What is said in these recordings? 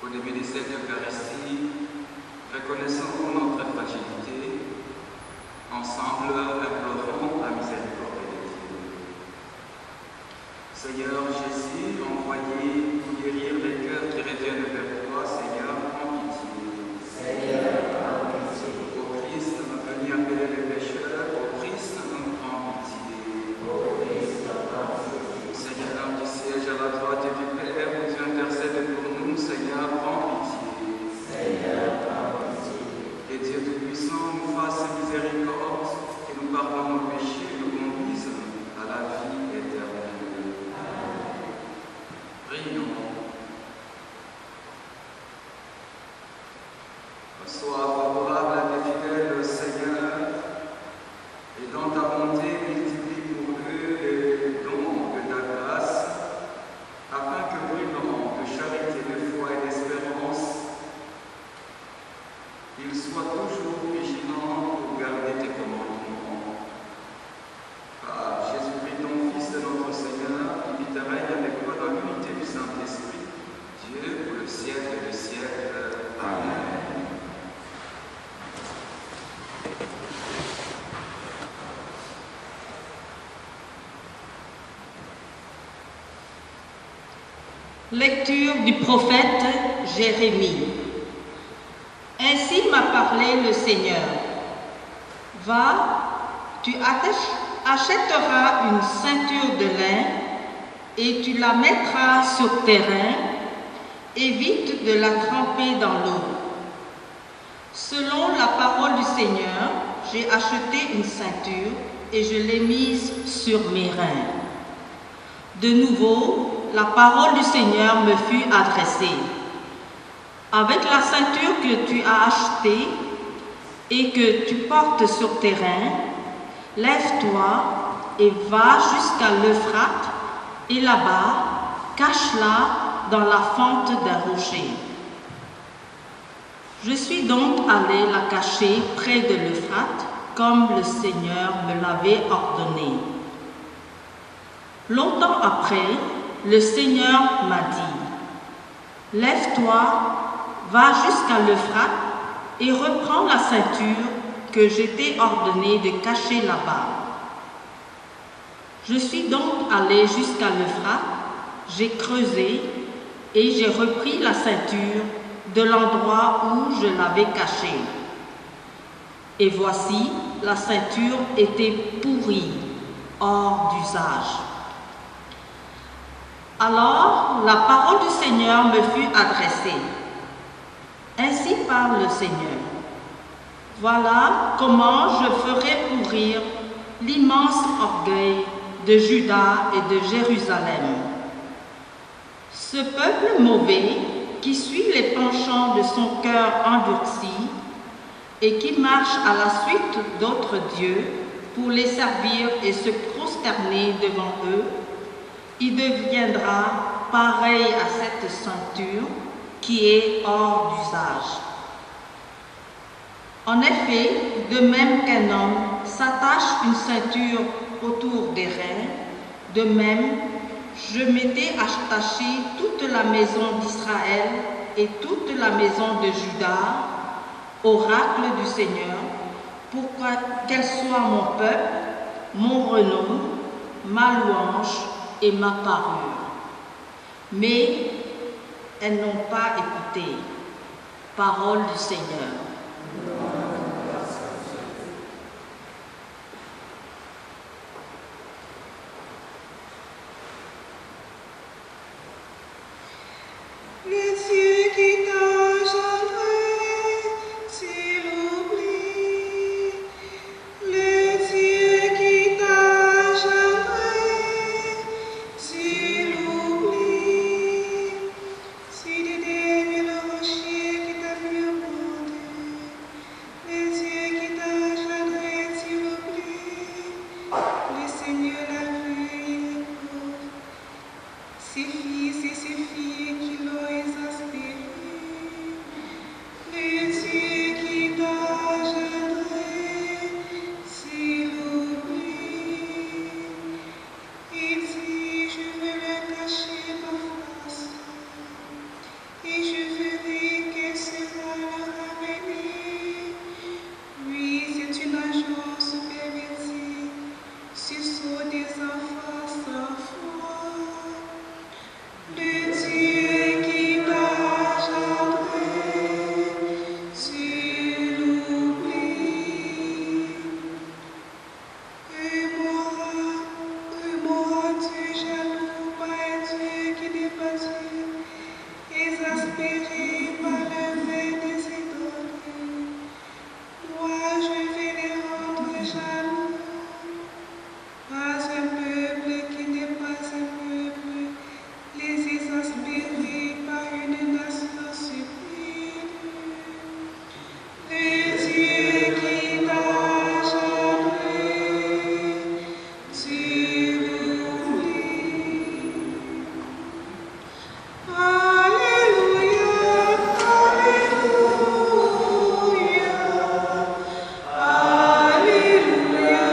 Au début de cette Eucharistie, reconnaissons notre fragilité, ensemble implorons la miséricorde de Dieu. Seigneur Jésus, envoyé pour guérir les cœurs qui reviennent vers toi, Seigneur, prends pitié. Seigneur, prends pitié. Ô Christ, venu appeler les pécheurs, ô Christ, prends pitié. Ô Christ, prends pitié. Seigneur qui siège à la droite du Père, où tu intercèdes pour nous, Seigneur, prends pitié. Seigneur, prends pitié. Et Dieu Tout-Puissant nous fasse miséricorde, que nous pardonnons nos péchés et nous conduise à la vie éternelle. Amen. Prions. Sois favorable à tes fidèles, Seigneur, et dans ta bonté multiplie pour eux les dons de ta grâce, afin que brûlant de charité, de foi et d'espérance, ils soient toujours vigilants pour garder tes commandements. Par Jésus-Christ, ton Fils, notre Seigneur, qui vit et règne avec toi dans l'unité du Saint-Esprit, Dieu pour le siècle des siècles. Amen. Lecture du prophète Jérémie. Ainsi m'a parlé le Seigneur. Va, tu achèteras une ceinture de lin et tu la mettras sur tes reins. Évite de la tremper dans l'eau. Selon la parole du Seigneur, j'ai acheté une ceinture et je l'ai mise sur mes reins. De nouveau, la parole du Seigneur me fut adressée. Avec la ceinture que tu as achetée et que tu portes sur tes reins, lève-toi et va jusqu'à l'Euphrate et là-bas, cache-la dans la fente d'un rocher. Je suis donc allé la cacher près de l'Euphrate, comme le Seigneur me l'avait ordonné. Longtemps après, le Seigneur m'a dit, « Lève-toi, va jusqu'à l'Euphrate et reprends la ceinture que je t'ai ordonné de cacher là-bas. » Je suis donc allé jusqu'à l'Euphrate, j'ai creusé et j'ai repris la ceinture de l'endroit où je l'avais cachée. Et voici, la ceinture était pourrie, hors d'usage. Alors, la parole du Seigneur me fut adressée. Ainsi parle le Seigneur. Voilà comment je ferai pourrir l'immense orgueil de Juda et de Jérusalem. Ce peuple mauvais qui suit les penchants de son cœur endurci et qui marche à la suite d'autres dieux pour les servir et se prosterner devant eux, il deviendra pareil à cette ceinture qui est hors d'usage. En effet, de même qu'un homme s'attache une ceinture autour des reins, de même, je m'étais attaché toute la maison d'Israël et toute la maison de Juda, oracle du Seigneur, pour qu'elle soit mon peuple, mon renom, ma louange et ma parure. Mais elles n'ont pas écouté. Parole du Seigneur. exaspérés par le vin des idoles, dois-je venir rendre jaloux? Pas un peuple qui n'est pas un peuple, les exaspérés par une nation sublime. Le Dieu qui t'a jaloux, tu l'oublies. Alléluia, Alléluia, Alléluia, Alléluia.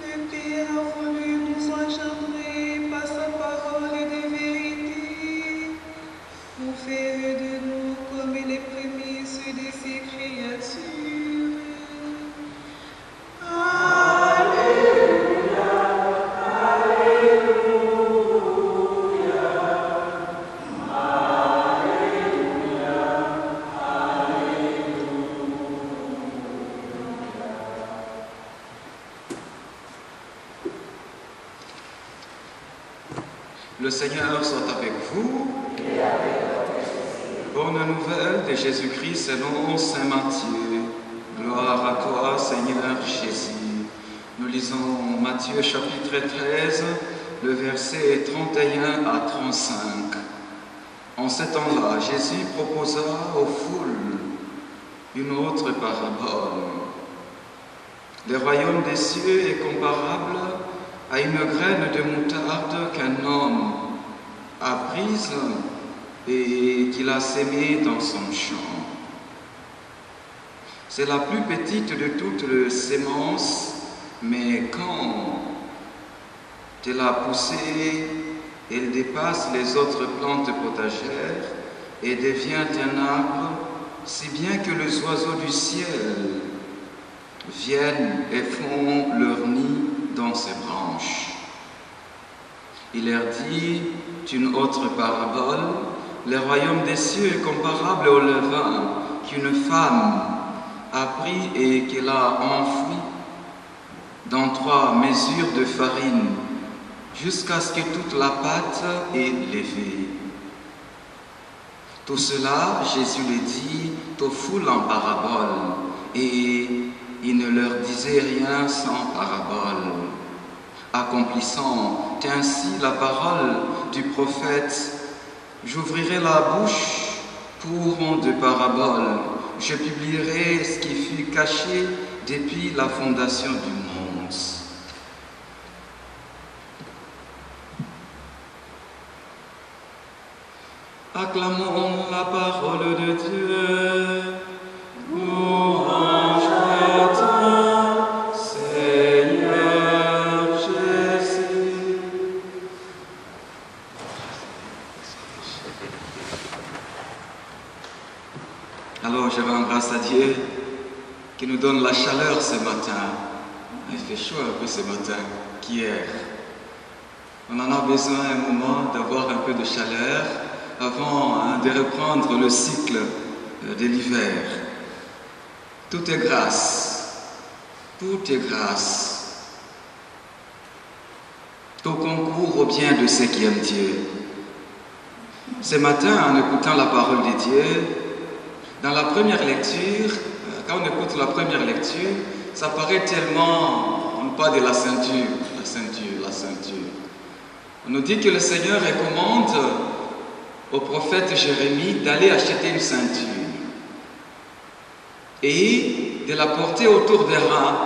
Le Père a voulu nous engendrer par sa parole de vérité, pour faire de nous comme les prémices de ses créatures. Alléluia, Le Seigneur soit avec vous. Bonne nouvelle de Jésus-Christ selon saint Matthieu. Gloire à toi, Seigneur Jésus. Nous lisons Matthieu chapitre 13, le verset 31 à 35. En ce temps-là, Jésus proposa aux foules une autre parabole. Le royaume des cieux est comparable à une graine de moutarde qu'un homme a prise et qu'il a sémée dans son champ. C'est la plus petite de toutes les semences, mais quand elle a poussé, elle dépasse les autres plantes potagères et devient un arbre, si bien que les oiseaux du ciel viennent et font leur nid dans ses branches. Il leur dit une autre parabole. Le royaume des cieux est comparable au levain qu'une femme a pris et qu'elle a enfoui dans 3 mesures de farine jusqu'à ce que toute la pâte est levée. Tout cela, Jésus le dit aux foules en parabole, et il ne leur disait rien sans parabole, accomplissant ainsi la parole du prophète. J'ouvrirai la bouche pour de paraboles, je publierai ce qui fut caché depuis la fondation du monde. Acclamons la parole de Dieu. Louange à toi, Seigneur Jésus. Alors je rends grâce à Dieu qui nous donne la chaleur ce matin. Il fait chaud un peu ce matin qu'hier. On en a besoin un moment d'avoir un peu de chaleur avant de reprendre le cycle de l'hiver. Tout est grâce. Tout est grâce. Tout concourt au bien de ceux qui aiment Dieu. Ce matin, en écoutant la parole de Dieu, dans la première lecture, quand on écoute la première lecture, ça paraît tellement, on parle de la ceinture, la ceinture, la ceinture. On nous dit que le Seigneur recommande au prophète Jérémie d'aller acheter une ceinture et de la porter autour des reins.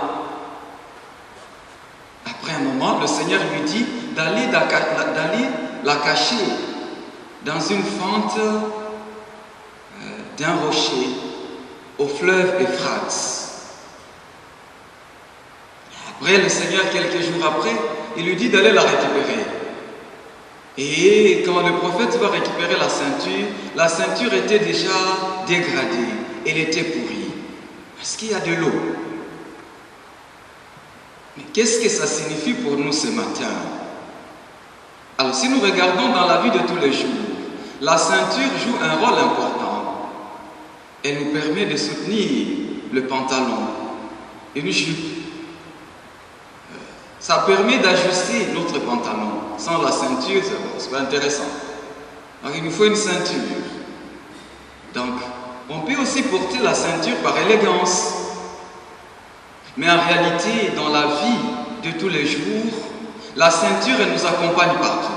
Après un moment, le Seigneur lui dit d'aller la cacher dans une fente d'un rocher au fleuve Euphrate. Après, le Seigneur, quelques jours après, il lui dit d'aller la récupérer. Et quand le prophète va récupérer la ceinture était déjà dégradée, elle était pourrie, parce qu'il y a de l'eau. Mais qu'est-ce que ça signifie pour nous ce matin? Alors si nous regardons dans la vie de tous les jours, la ceinture joue un rôle important. Elle nous permet de soutenir le pantalon, une jupe. Ça permet d'ajuster notre pantalon. Sans la ceinture, c'est pas intéressant. Alors il nous faut une ceinture. Donc, on peut aussi porter la ceinture par élégance. Mais en réalité, dans la vie de tous les jours, la ceinture, elle nous accompagne partout.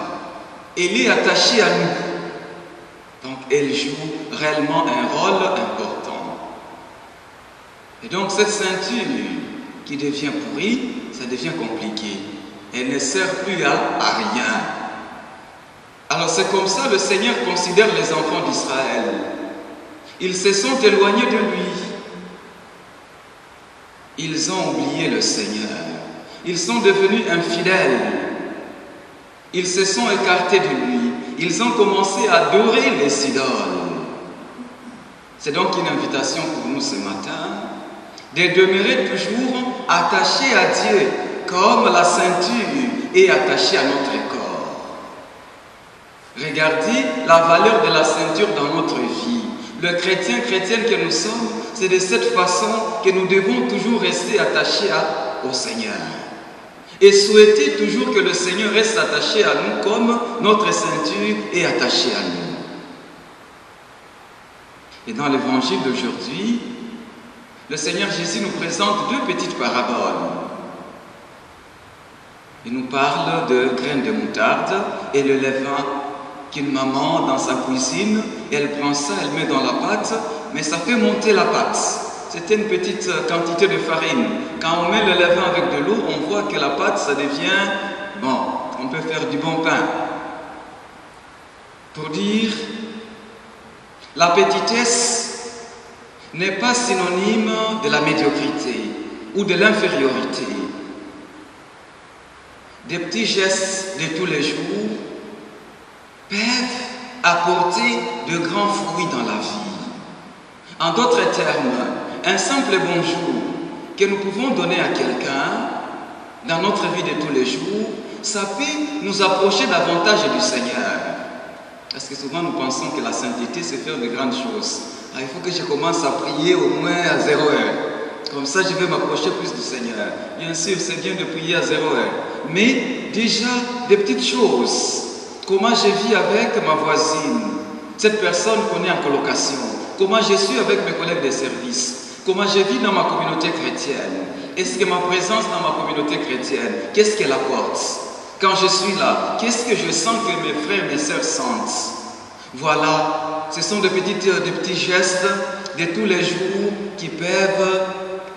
Elle est attachée à nous. Donc, elle joue réellement un rôle important. Et donc, cette ceinture qui devient pourrie, ça devient compliqué. Elle ne sert plus à rien. Alors, c'est comme ça le Seigneur considère les enfants d'Israël. Ils se sont éloignés de lui. Ils ont oublié le Seigneur. Ils sont devenus infidèles. Ils se sont écartés de lui. Ils ont commencé à adorer les idoles. C'est donc une invitation pour nous ce matin de demeurer toujours attachés à Dieu, comme la ceinture est attachée à notre corps. Regardez la valeur de la ceinture dans notre vie. Le chrétienne que nous sommes, c'est de cette façon que nous devons toujours rester attachés au Seigneur. Et souhaiter toujours que le Seigneur reste attaché à nous comme notre ceinture est attachée à nous. Et dans l'évangile d'aujourd'hui, le Seigneur Jésus nous présente deux petites paraboles. Il nous parle de graines de moutarde et le levain qu'une maman dans sa cuisine, elle prend ça, elle met dans la pâte, mais ça fait monter la pâte. C'était une petite quantité de farine. Quand on met le levain avec de l'eau, on voit que la pâte, ça devient bon. On peut faire du bon pain. Pour dire, la petitesse n'est pas synonyme de la médiocrité ou de l'infériorité. Des petits gestes de tous les jours peuvent apporter de grands fruits dans la vie. En d'autres termes, un simple bonjour que nous pouvons donner à quelqu'un dans notre vie de tous les jours, ça peut nous approcher davantage du Seigneur. Parce que souvent nous pensons que la sainteté, c'est faire de grandes choses. Alors, il faut que je commence à prier au moins à 0 heure. Comme ça, je vais m'approcher plus du Seigneur. Bien sûr, c'est bien de prier à 0 heure. Mais déjà, des petites choses. Comment je vis avec ma voisine, cette personne qu'on est en colocation. Comment je suis avec mes collègues de service. Comment je vis dans ma communauté chrétienne. Est-ce que ma présence dans ma communauté chrétienne, qu'est-ce qu'elle apporte? Quand je suis là, qu'est-ce que je sens que mes frères et mes sœurs sentent? Voilà, ce sont des petits gestes de tous les jours qui peuvent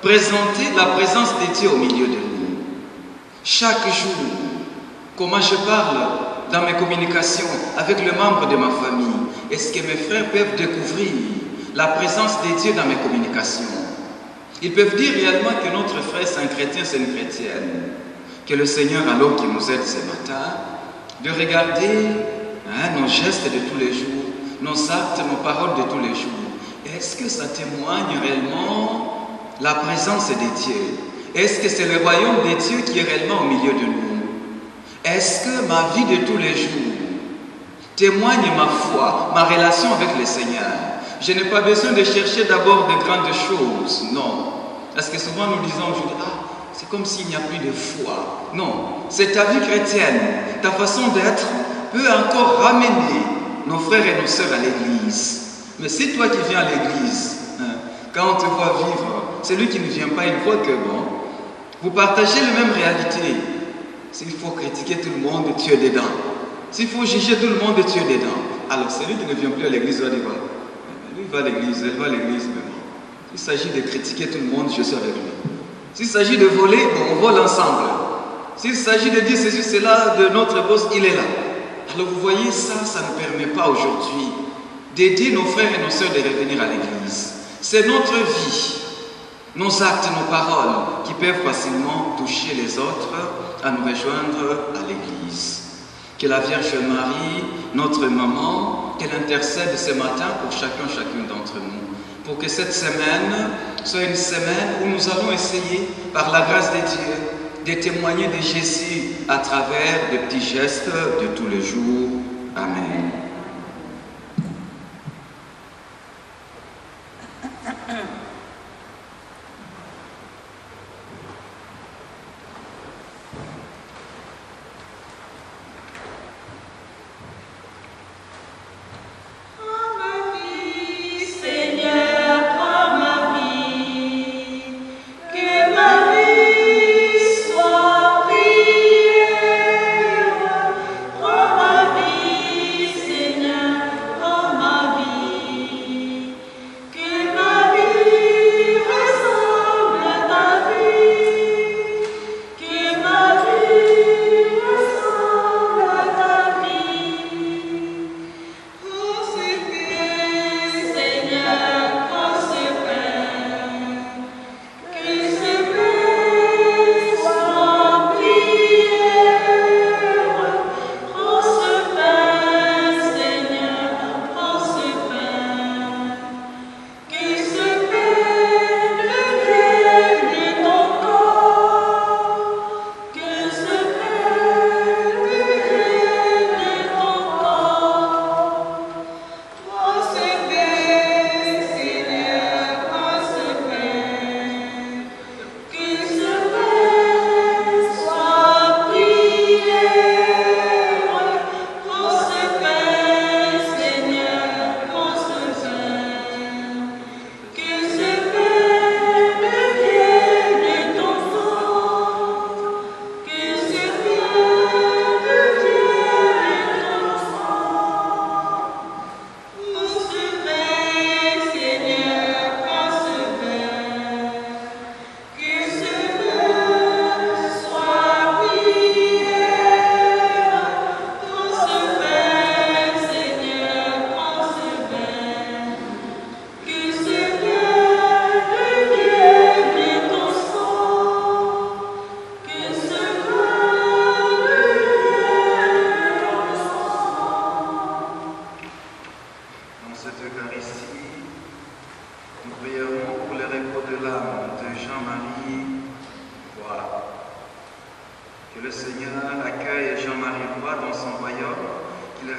présenter la présence de Dieu au milieu de nous. Chaque jour, comment je parle dans mes communications avec les membres de ma famille, est-ce que mes frères peuvent découvrir la présence de Dieu dans mes communications? Ils peuvent dire réellement que notre frère c'est un chrétien, c'est une chrétienne. Que le Seigneur alors qui nous aide ce matin, de regarder nos gestes de tous les jours, nos actes, nos paroles de tous les jours. Est-ce que ça témoigne réellement la présence de Dieu? Est-ce que c'est le royaume de Dieu qui est réellement au milieu de nous? Est-ce que ma vie de tous les jours témoigne ma foi, ma relation avec le Seigneur? Je n'ai pas besoin de chercher d'abord de grandes choses, non. Parce que souvent nous disons aujourd'hui, c'est comme s'il n'y a plus de foi. Non, c'est ta vie chrétienne, ta façon d'être peut encore ramener nos frères et nos sœurs à l'église. Mais c'est toi qui viens à l'église, quand on te voit vivre, celui qui ne vient pas, il voit que bon, vous partagez les mêmes réalités. S'il faut critiquer tout le monde, tu es dedans. S'il faut juger tout le monde, tu es dedans. Alors celui qui ne vient plus à l'église va dire, lui va à l'église, elle va à l'église, mais bon. S'il s'agit de critiquer tout le monde, je suis avec lui. S'il s'agit de voler, bon, on vole ensemble. S'il s'agit de dire ceci, cela de notre boss, il est là. Alors vous voyez, ça ne permet pas aujourd'hui d'aider nos frères et nos sœurs de revenir à l'église. C'est notre vie, nos actes, nos paroles qui peuvent facilement toucher les autres à nous rejoindre à l'église. Que la Vierge Marie, notre maman, qu'elle intercède ce matin pour chacune d'entre nous. Pour que cette semaine soit une semaine où nous allons essayer, par la grâce de Dieu, de témoigner de Jésus à travers des petits gestes de tous les jours. Amen.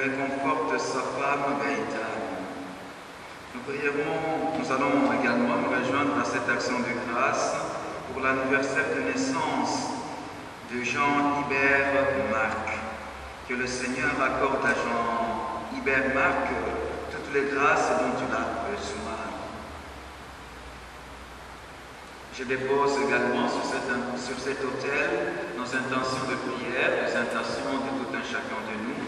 réconforte sa femme Gaëtane. Nous allons également nous rejoindre à cette action de grâce pour l'anniversaire de naissance de Jean Hibert Marc. Que le Seigneur accorde à Jean Hibert Marc toutes les grâces dont il a besoin. Je dépose également sur cet autel nos intentions de prière, les intentions de tout un chacun de nous.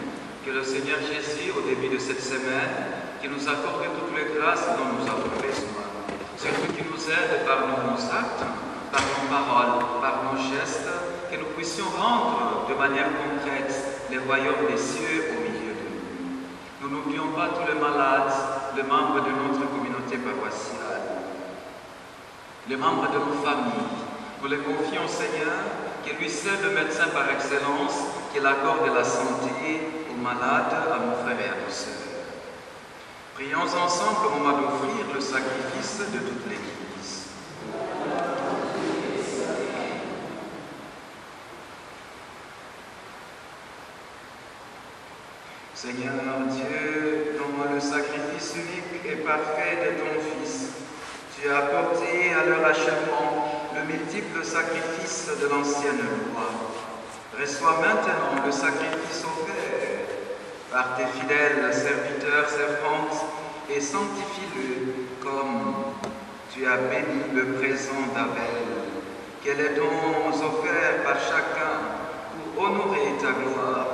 Que le Seigneur Jésus, au début de cette semaine, qui nous accorde toutes les grâces dont nous avons besoin. Surtout qui nous aide par nos actes, par nos paroles, par nos gestes, que nous puissions rendre de manière concrète les royaumes des cieux au milieu de nous. Nous n'oublions pas tous les malades, les membres de notre communauté paroissiale, les membres de nos familles. Nous les confions au Seigneur, qui lui seul le médecin par excellence, qu'il accorde la santé aux malades, à nos frères et à nos sœurs. Prions ensemble au moment d'offrir le sacrifice de toute l'Église. Seigneur Dieu, dont le sacrifice unique et parfait de ton Fils, tu as apporté à leur achèvement le multiple sacrifice de l'ancienne loi. Reçois maintenant le sacrifice offert par tes fidèles serviteurs, servantes, et sanctifie-le comme tu as béni le présent d'Abel. Que les dons offerts par chacun pour honorer ta gloire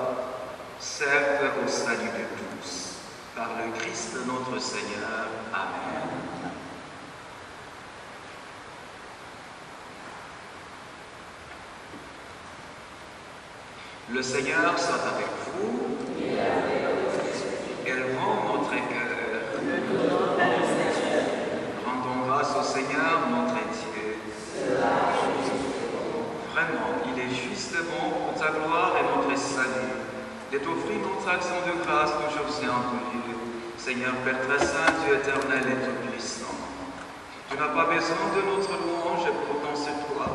servent au salut de tous. Par le Christ notre Seigneur. Amen. Le Seigneur soit avec vous. Élevons notre cœur. Rendons grâce au Seigneur notre Dieu. Vraiment, il est juste et bon pour ta gloire et notre salut de t'offrir notre action de grâce toujours et en tout lieu. Seigneur Père très saint, Dieu éternel et tout-puissant. Tu n'as pas besoin de notre louange, et pourtant c'est toi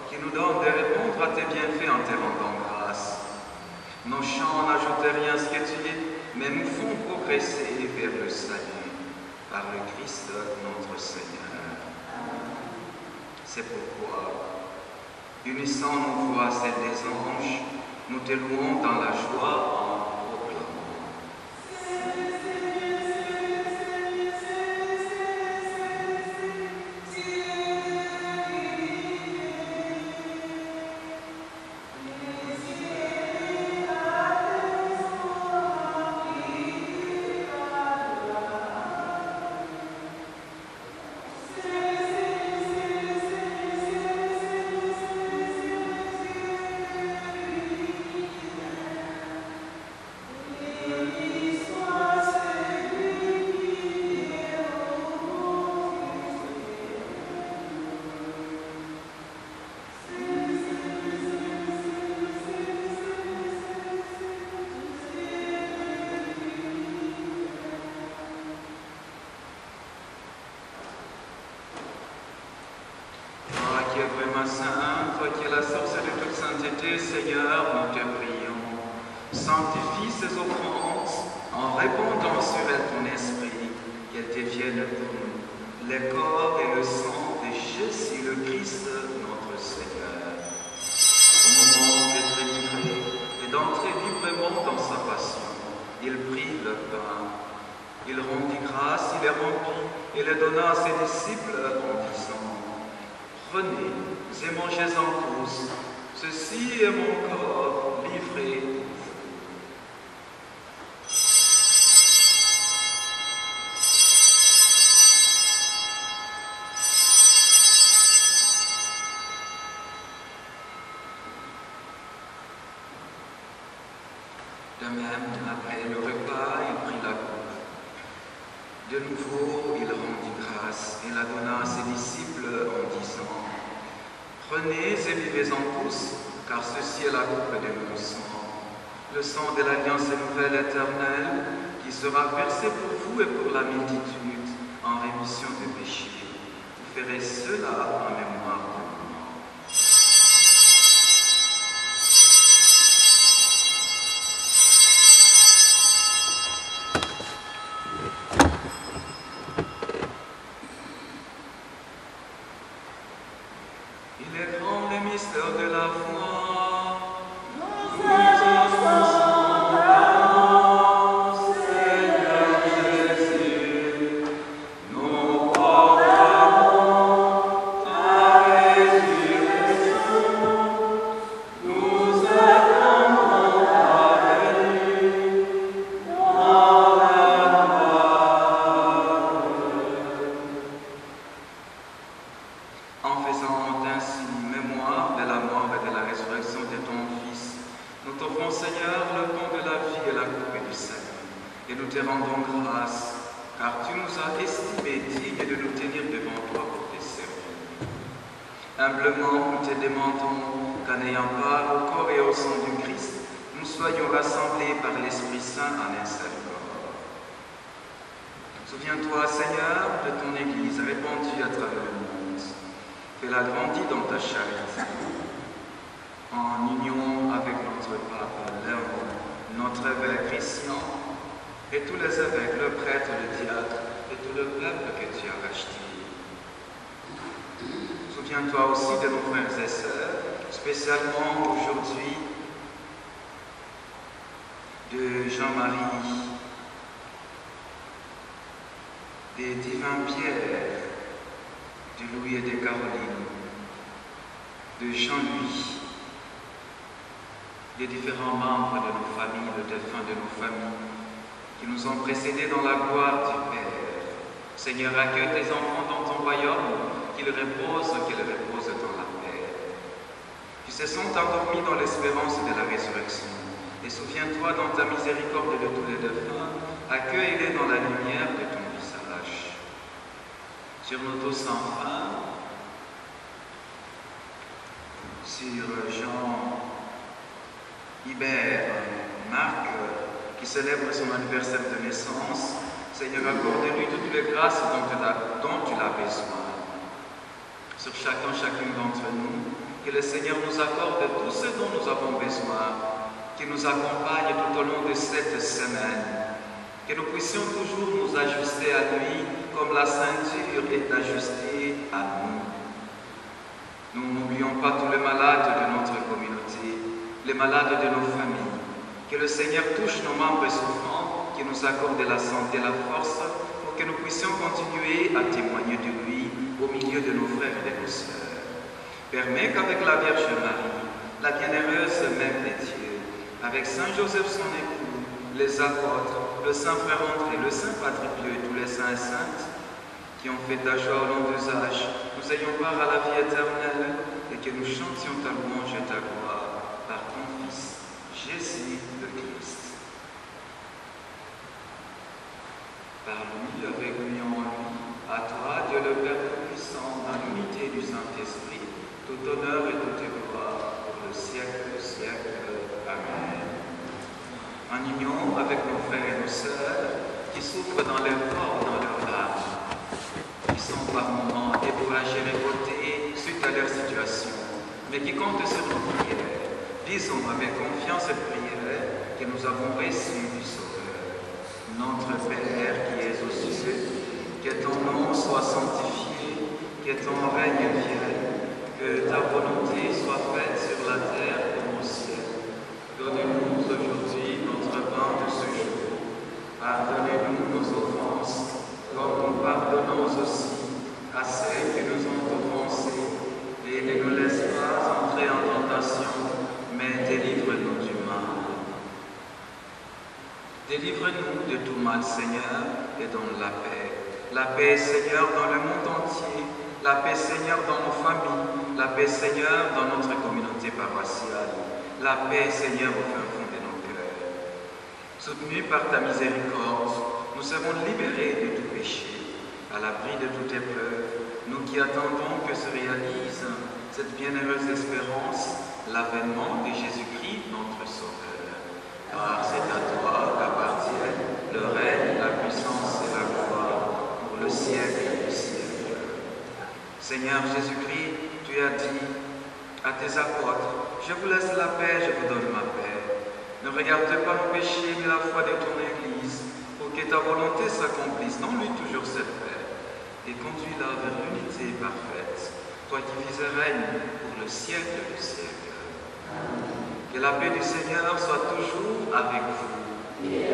qui nous donnes de répondre à tes bienfaits en te rendant grâce. Nos chants n'ajoutent rien à ce que tu es, mais nous font progresser vers le salut, par le Christ notre Seigneur. C'est pourquoi, unissant nos voix à celles des anges, nous te louons dans la joie en proclamant. Saint, toi qui es la source de toute sainteté, Seigneur, nous te prions. Sanctifie ces offrandes en répandant sur elles ton esprit, qu'elles deviennent pour nous les corps et le sang de Jésus le Christ, notre Seigneur. Au moment d'être livré et d'entrer librement dans sa passion, il prit le pain, il rendit grâce, il les remplit et les donna à ses disciples en disant: prenez et mangez-en tous, ceci est mon corps livré pour vous. De même, après le repas, il prit la coupe. De nouveau, il rendit grâce et la donna à ses disciples en disant: prenez et buvez-en tous, car ceci est la coupe de mon sang, le sang de l'alliance nouvelle éternelle, qui sera versé pour vous et pour la multitude en rémission des péchés. Vous ferez cela en mémoire de moi. nous te rendons grâce, car tu nous as estimés dignes de nous tenir devant toi pour te servir. Humblement, nous te demandons qu'en ayant part au corps et au sang du Christ, nous soyons rassemblés par l'Esprit Saint en un seul corps. Souviens-toi, Seigneur, de ton Église répandue à travers le monde. Fais-la grandir dans ta charité, en union avec notre Pape Léon, notre évêque Christian, et tous les évêques, le prêtre, le diacre, et tout le peuple que tu as racheté. Souviens-toi aussi de nos frères et sœurs, spécialement aujourd'hui de Jean-Marie, des divins Pierre, de Louis et de Caroline, de Jean-Louis, des différents membres de nos familles, le défunt de nos familles, qui nous ont précédés dans la gloire du Père. Seigneur, accueille tes enfants dans ton royaume, qu'ils reposent dans la paix. Qui se sont endormis dans l'espérance de la résurrection. Et souviens-toi dans ta miséricorde de tous les défunts, accueille-les dans la lumière de ton visage. Sur nos dos sans fin, sur Jean, Hubert, Marc, qui célèbre son anniversaire de naissance, Seigneur, accorde-lui toutes les grâces dont tu l'as besoin. Sur chacune d'entre nous, que le Seigneur nous accorde tout ce dont nous avons besoin, qu'il nous accompagne tout au long de cette semaine, que nous puissions toujours nous ajuster à lui comme la ceinture est ajustée à nous. Nous n'oublions pas tous les malades de notre communauté, les malades de nos familles. Que le Seigneur touche nos membres souffrants, qu'il nous accorde la santé, la force, pour que nous puissions continuer à témoigner de lui au milieu de nos frères et de nos sœurs. Permets qu'avec la Vierge Marie, la bienheureuse Mère de Dieu, avec Saint Joseph son époux, les apôtres, le Saint Frère André, le Saint Patrick Pieux et tous les saints et saintes qui ont fait ta joie au long des âges, nous ayons part à la vie éternelle et que nous chantions ta louange et ta gloire par ton Fils, Jésus le Christ. Par lui, avec lui, en lui, à toi, Dieu le Père Tout-Puissant, dans l'unité du Saint-Esprit, tout honneur et toute gloire pour le siècle des siècles. Amen. En union avec nos frères et nos sœurs qui souffrent dans leur corps, dans leur âme, qui sont par moments découragés, révoltés suite à leur situation, mais qui comptent sur nos prières, disons avec confiance et prière que nous avons reçu du Sauveur. Notre Père qui es aux cieux, que ton nom soit sanctifié, que ton règne vienne, que ta volonté soit faite sur la terre comme au ciel. Donne-nous aujourd'hui notre pain de ce jour. Pardonnez-nous nos offenses, comme nous pardonnons aussi à ceux qui nous ont offensés. Et ne nous laisse pas entrer en tentation, mais délivre-nous du mal. Délivre-nous de tout mal, Seigneur, et donne la paix. La paix, Seigneur, dans le monde entier. La paix, Seigneur, dans nos familles. La paix, Seigneur, dans notre communauté paroissiale. La paix, Seigneur, au fin fond de nos cœurs. Soutenus par ta miséricorde, nous serons libérés de tout péché, à l'abri de toute épreuve, nous qui attendons que se réalise cette bienheureuse espérance, l'avènement de Jésus-Christ, notre Sauveur. Car c'est à toi qu'appartiennent le règne, la puissance et la gloire pour le siècle du siècle. Seigneur Jésus-Christ, tu as dit à tes apôtres, je vous laisse la paix, je vous donne ma paix. Ne regarde pas nos péchés, mais la foi de ton Église, pour que ta volonté s'accomplisse. Donne-lui toujours cette paix et conduis-la vers l'unité parfaite, toi qui vis et règnes pour le siècle du siècle. Que la paix du Seigneur soit toujours avec vous.